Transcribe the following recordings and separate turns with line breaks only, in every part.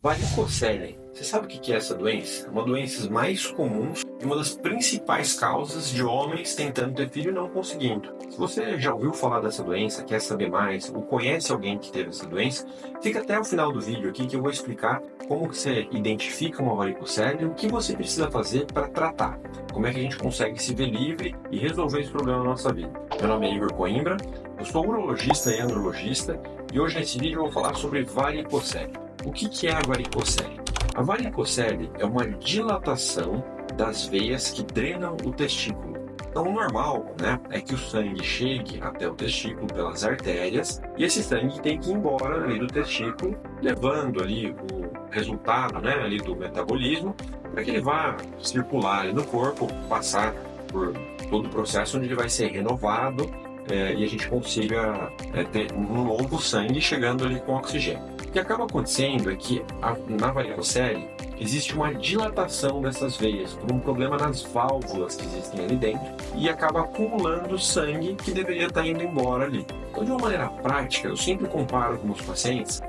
Varicocele. Você sabe o que é essa doença? É uma das doenças mais comuns e uma das principais causas de homens tentando ter filho e não conseguindo. Se você já ouviu falar dessa doença, quer saber mais, ou conhece alguém que teve essa doença, fica até o final do vídeo aqui que eu vou explicar como que você identifica uma varicocele e o que você precisa fazer para tratar. Como é que a gente consegue se ver livre e resolver esse problema na nossa vida. Meu nome é Igor Coimbra, eu sou urologista e andrologista e hoje nesse vídeo eu vou falar sobre varicocele. O que é a varicocele? A varicocele é uma dilatação das veias que drenam o testículo. Então, o normal, é que o sangue chegue até o testículo pelas artérias e esse sangue tem que ir embora ali do testículo, levando ali o resultado, ali do metabolismo, para que ele vá circular ali no corpo, passar por todo o processo onde ele vai ser renovado e a gente consiga ter um novo sangue chegando ali com oxigênio. O que acaba acontecendo é que na varicocele existe uma dilatação dessas veias por um problema nas válvulas que existem ali dentro e acaba acumulando sangue que deveria estar indo embora ali. Então, de uma maneira prática, eu sempre comparo com os pacientes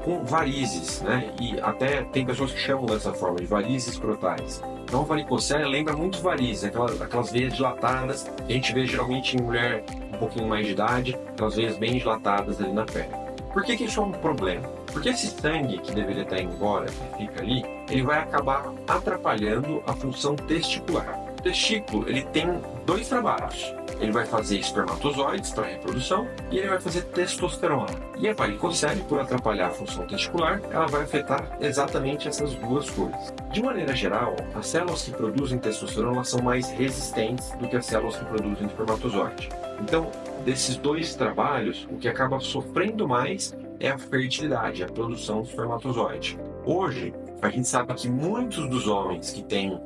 com varizes, e até tem pessoas que chamam dessa forma de varizes escrotais. Então, a varicocele lembra muito varizes, aquelas veias dilatadas que a gente vê geralmente em mulher um pouquinho mais de idade, aquelas veias bem dilatadas ali na perna. Por que isso é um problema? Porque esse sangue que deveria estar indo embora, que fica ali, ele vai acabar atrapalhando a função testicular. O testículo, ele tem dois trabalhos. Ele vai fazer espermatozoides para reprodução e ele vai fazer testosterona. E a varicocele, por atrapalhar a função testicular, ela vai afetar exatamente essas duas coisas. De maneira geral, as células que produzem testosterona são mais resistentes do que as células que produzem espermatozoide. Então, desses dois trabalhos, o que acaba sofrendo mais é a fertilidade, a produção do espermatozoide. Hoje, a gente sabe que muitos dos homens que têm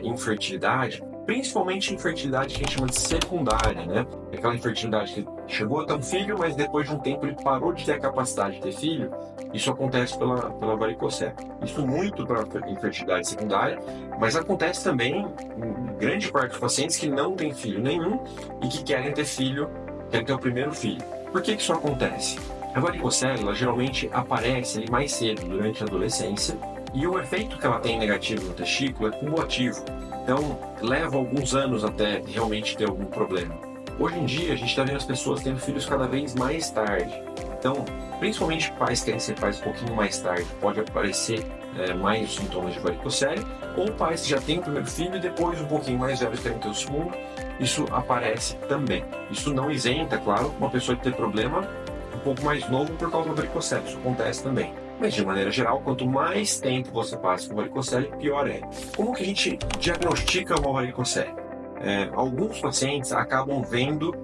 infertilidade, principalmente infertilidade que a gente chama de secundária, aquela infertilidade que chegou a ter um filho, mas depois de um tempo ele parou de ter a capacidade de ter filho, isso acontece pela varicocele. Isso muito para a infertilidade secundária, mas acontece também em grande parte dos pacientes que não têm filho nenhum e que querem ter filho, querem ter o primeiro filho. Por que isso acontece? A varicocele, ela geralmente aparece ali mais cedo, durante a adolescência, e o efeito que ela tem negativo no testículo é cumulativo. Então, leva alguns anos até realmente ter algum problema. Hoje em dia, a gente está vendo as pessoas tendo filhos cada vez mais tarde. Então, principalmente pais que querem ser pais um pouquinho mais tarde, pode aparecer mais os sintomas de varicocele, ou pais que já têm o primeiro filho e depois, um pouquinho mais velhos, querem ter o segundo, isso aparece também. Isso não isenta, claro, uma pessoa de ter problema um pouco mais novo por causa da varicocele, isso acontece também. Mas, de maneira geral, quanto mais tempo você passa com varicocele, pior é. Como que a gente diagnostica uma varicocele? Alguns pacientes acabam vendo,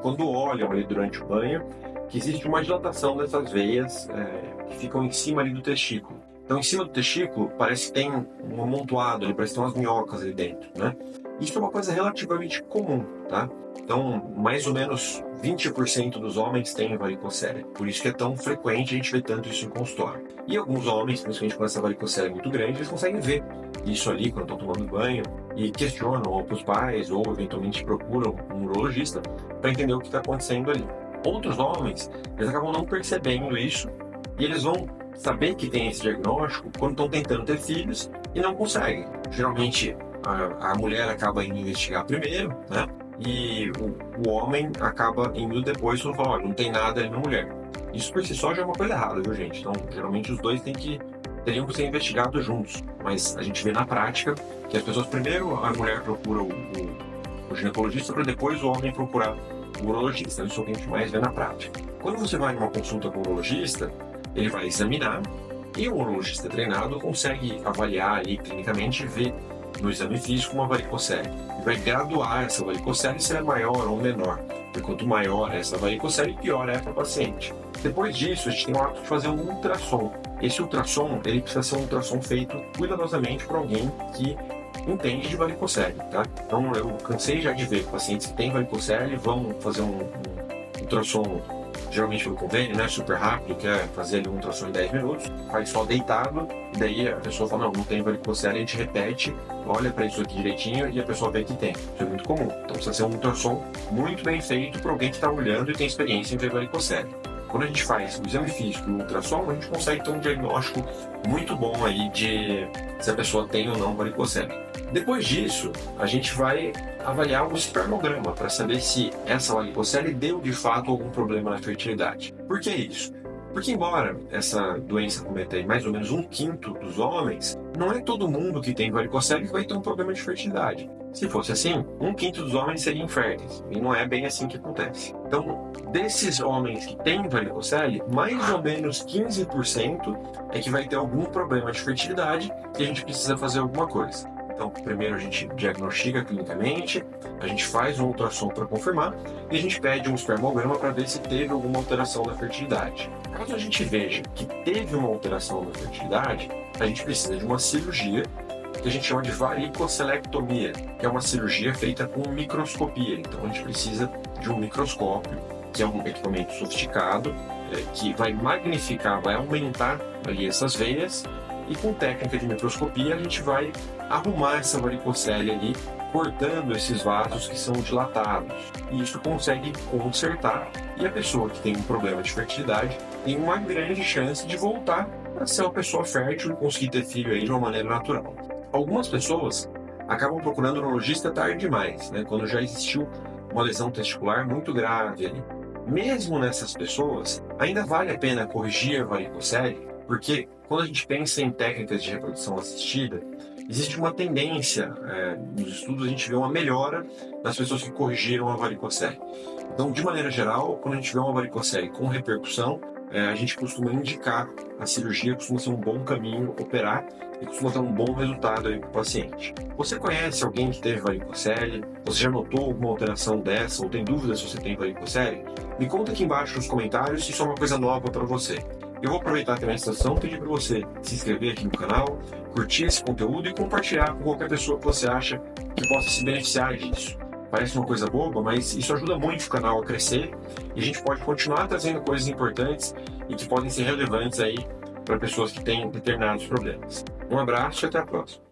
quando olham ali durante o banho, que existe uma dilatação dessas veias que ficam em cima ali do testículo. Então, em cima do testículo, parece que tem um amontoado ali, parece que tem umas minhocas ali dentro, Isso é uma coisa relativamente comum, tá? Então, mais ou menos 20% dos homens têm varicocele. Por isso que é tão frequente a gente ver tanto isso em consultório. E alguns homens, principalmente com essa varicocele muito grande, eles conseguem ver isso ali quando estão tomando banho e questionam ou para os pais ou eventualmente procuram um urologista para entender o que está acontecendo ali. Outros homens, eles acabam não percebendo isso e eles vão saber que tem esse diagnóstico quando estão tentando ter filhos e não conseguem. Geralmente, a mulher acaba indo investigar primeiro, e o homem acaba indo depois e fala, olha, não tem nada aí na mulher. Isso por si só já é uma coisa errada, viu, gente? Então, geralmente os dois teriam que ser investigados juntos. Mas a gente vê na prática que as pessoas, primeiro a mulher procura o ginecologista para depois o homem procurar o urologista. Isso é o que a gente mais vê na prática. Quando você vai numa consulta com o urologista, ele vai examinar e o urologista treinado consegue avaliar ali clinicamente e ver no exame físico uma varicocele. E vai graduar essa varicocele se é maior ou menor. E quanto maior é essa varicocele, pior é para o paciente. Depois disso, a gente tem o hábito de fazer um ultrassom. Esse ultrassom, ele precisa ser um ultrassom feito cuidadosamente por alguém que entende de varicocele, tá? Então, eu cansei já de ver pacientes que têm varicocele vão fazer um ultrassom, geralmente pelo convênio, super rápido, que é fazer ali um ultrassom em 10 minutos, faz só deitado, e daí a pessoa fala, não tem varicocele, a gente repete, olha para isso aqui direitinho e a pessoa vê que tem. Isso é muito comum. Então precisa ser um ultrassom muito bem feito para alguém que está olhando e tem experiência em ver varicocele. quando a gente faz o exame físico e o ultrassom, a gente consegue ter um diagnóstico muito bom aí de se a pessoa tem ou não varicocele. Depois disso, a gente vai avaliar o espermograma para saber se essa varicocele deu de fato algum problema na fertilidade. Por que isso? Porque embora essa doença cometa aí mais ou menos 1/5 dos homens, não é todo mundo que tem varicocele que vai ter um problema de fertilidade. Se fosse assim, 1/5 dos homens seriam inférteis, e não é bem assim que acontece. Então, desses homens que têm varicocele, mais ou menos 15% é que vai ter algum problema de fertilidade e a gente precisa fazer alguma coisa. Então, primeiro a gente diagnostica clinicamente, a gente faz um ultrassom para confirmar e a gente pede um espermograma para ver se teve alguma alteração na fertilidade. Caso a gente veja que teve uma alteração na fertilidade, a gente precisa de uma cirurgia que a gente chama de varicocelectomia, que é uma cirurgia feita com microscopia. Então, a gente precisa de um microscópio, que é um equipamento sofisticado, que vai magnificar, vai aumentar ali essas veias, e com técnica de microscopia a gente vai arrumar essa varicocele ali, cortando esses vasos que são dilatados. E isso consegue consertar, e a pessoa que tem um problema de fertilidade tem uma grande chance de voltar a ser uma pessoa fértil e conseguir ter filho aí de uma maneira natural. Algumas pessoas acabam procurando um urologista tarde demais, né, quando já existiu uma lesão testicular muito grave ali. Mesmo nessas pessoas, ainda vale a pena corrigir a varicocele, porque quando a gente pensa em técnicas de reprodução assistida, existe uma tendência, nos estudos a gente vê uma melhora das pessoas que corrigiram a varicocele. Então, de maneira geral, quando a gente vê uma varicocele com repercussão, a gente costuma indicar a cirurgia, costuma ser um bom caminho operar e costuma ter um bom resultado aí para o paciente. Você conhece alguém que teve varicocele? Você já notou alguma alteração dessa ou tem dúvidas se você tem varicocele? Me conta aqui embaixo nos comentários se isso é uma coisa nova para você. Eu vou aproveitar também essa sessão e pedir para você se inscrever aqui no canal, curtir esse conteúdo e compartilhar com qualquer pessoa que você acha que possa se beneficiar disso. Parece uma coisa boba, mas isso ajuda muito o canal a crescer e a gente pode continuar trazendo coisas importantes e que podem ser relevantes aí para pessoas que têm determinados problemas. Um abraço e até a próxima.